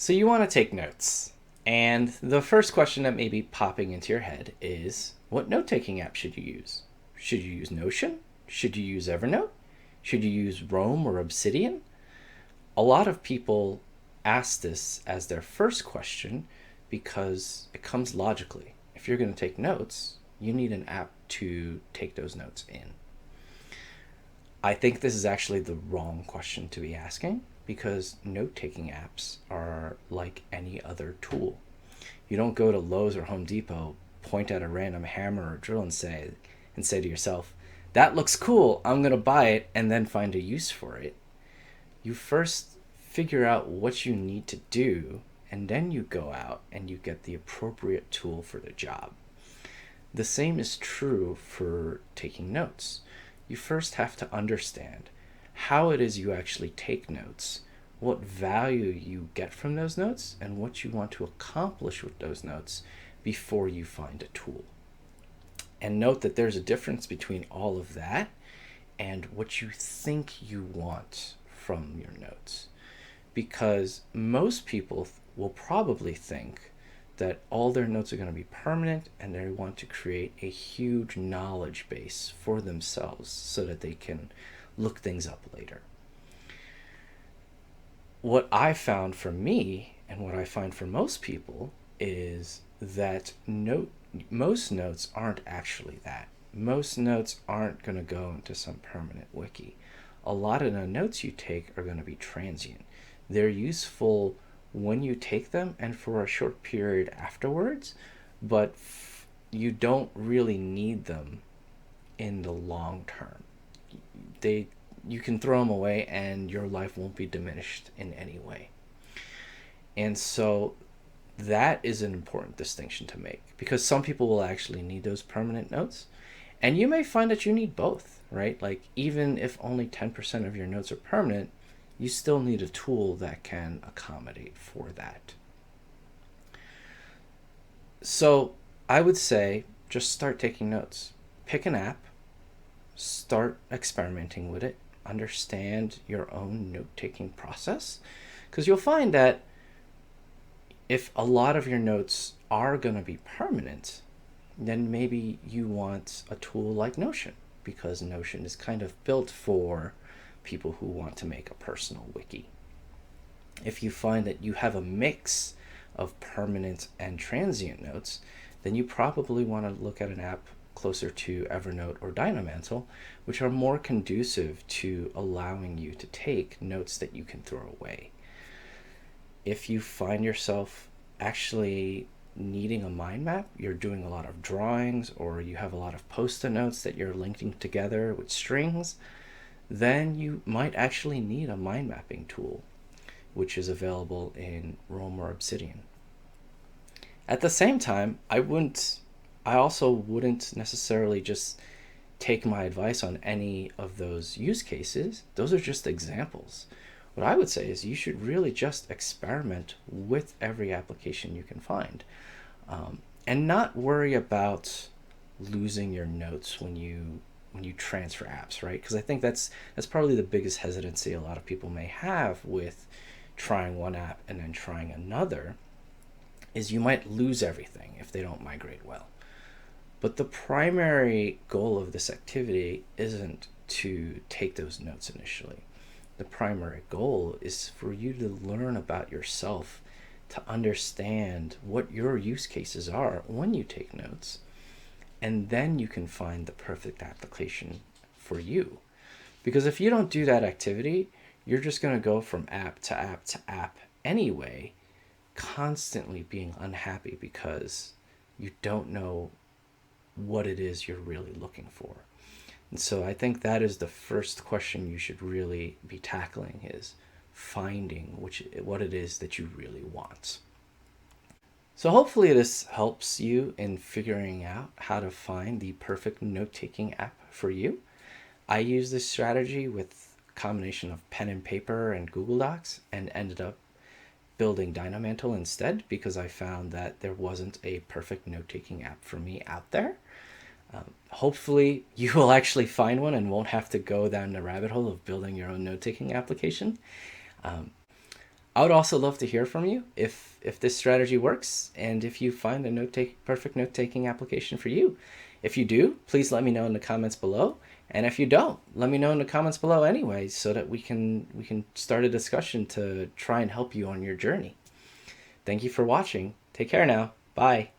So you want to take notes. And the first question that may be popping into your head is, what note-taking app should you use? Should you use Notion? Should you use Evernote? Should you use Roam or Obsidian? A lot of people ask this as their first question because it comes logically. If you're going to take notes, you need an app to take those notes in. I think this is actually the wrong question to be asking because note-taking apps are like any other tool. You don't go to Lowe's or Home Depot, point at a random hammer or drill and say to yourself, "That looks cool, I'm going to buy it," and then find a use for it. You first figure out what you need to do, and then you go out and you get the appropriate tool for the job. The same is true for taking notes. You first have to understand how it is you actually take notes, what value you get from those notes, and what you want to accomplish with those notes before you find a tool. And note that there's a difference between all of that and what you think you want from your notes. Because most people will probably think that all their notes are going to be permanent and they want to create a huge knowledge base for themselves so that they can look things up later. What I found for me and what I find for most people is that most notes aren't actually that. Most notes aren't going to go into some permanent wiki. A lot of the notes you take are going to be transient. They're useful when you take them and for a short period afterwards, but you don't really need them in the long term. They You can throw them away and your life won't be diminished in any way. And so that is an important distinction to make because some people will actually need those permanent notes. And you may find that you need both, right? Like, even if only 10% of your notes are permanent, you still need a tool that can accommodate for that. So I would say just start taking notes. Pick an app, start experimenting with it, understand your own note taking process, because you'll find that if a lot of your notes are going to be permanent, then maybe you want a tool like Notion, because Notion is kind of built for people who want to make a personal wiki. If you find that you have a mix of permanent and transient notes, then you probably want to look at an app closer to Evernote or Dynamantle, which are more conducive to allowing you to take notes that you can throw away. If you find yourself actually needing a mind map, you're doing a lot of drawings, or you have a lot of post-it notes that you're linking together with strings, then you might actually need a mind mapping tool, which is available in Roam or Obsidian. At the same time, I also wouldn't necessarily just take my advice on any of those use cases. Those are just examples. What I would say is you should really just experiment with every application you can find, and not worry about losing your notes when you transfer apps, right? Because I think that's probably the biggest hesitancy a lot of people may have with trying one app and then trying another, is you might lose everything if they don't migrate well. But the primary goal of this activity isn't to take those notes initially. The primary goal is for you to learn about yourself, to understand what your use cases are when you take notes, and then you can find the perfect application for you. Because if you don't do that activity, you're just going to go from app to app to app anyway, constantly being unhappy because you don't know what it is you're really looking for. And so I think that is the first question you should really be tackling, is finding what it is that you really want. So hopefully this helps you in figuring out how to find the perfect note-taking app for you. I use this strategy with a combination of pen and paper and Google Docs, and ended up building Dynamantle instead because I found that there wasn't a perfect note-taking app for me out there. Hopefully you will actually find one and won't have to go down the rabbit hole of building your own note-taking application. Um, I would also love to hear from you if this strategy works and if you find a perfect note taking application for you. If you do, please let me know in the comments below. And if you don't, let me know in the comments below anyway, so that we can start a discussion to try and help you on your journey. Thank you for watching. Take care now. Bye.